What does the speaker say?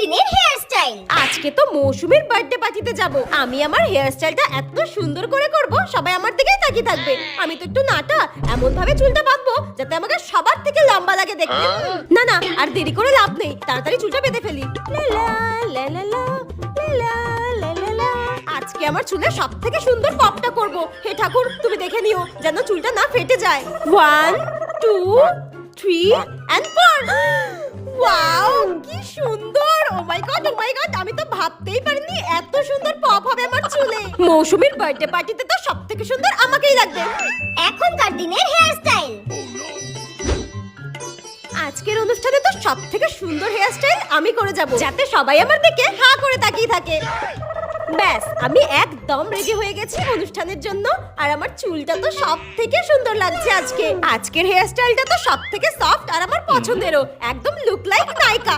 দিনের hair style. আজকে তো মৌসুমীর বার্থডে পার্টিতে যাব। আমি আমার হেয়ার স্টাইলটা এত সুন্দর করে করব, সবাই আমার দিকেই তাকিয়ে থাকবে। আমি তো একটু নাটা, এমন ভাবে চুলটা বাঁধবো যাতে আমাকে সবার থেকে লম্বা লাগে দেখতে। না না, আর দেরি করে লাভ নেই, তাড়াতাড়ি চুলটা বেঁধে ফেলি। লা লা লা লা লা লা লা লা লা। আজকে আমার চুলে সব থেকে সুন্দর পপটা করব। হে ঠাকুর, তুমি দেখে নিও যেন চুলটা না ফেটে যায়। 1 2 3 and 4। ওয়াও, কি সুন্দর! ও মাই গড, ও মাই গড, আমি তো ভাবতেই পারিনি এত সুন্দর পপ হবে আমার চুলে। মৌসুমীর বার্থডে পার্টিতে তো সবথেকে সুন্দর আমাকেই লাগবে। এখনকার দিনের হেয়ার স্টাইল। আজকের অনুষ্ঠানে তো সবথেকে সুন্দর হেয়ার স্টাইল আমি করে যাব, যাতে সবাই আমার দিকে হা করে তাকিয়ে থাকে। ব্যাস, আমি একদম রেডি হয়ে গেছি অনুষ্ঠানের জন্য। আর আমার চুলটা তো সবথেকে সুন্দর লাগছে আজকে। আজকের হেয়ার স্টাইলটা তো সবথেকে সফট আর আমার পছন্দেরও, একদম লুক লাইক নায়িকা।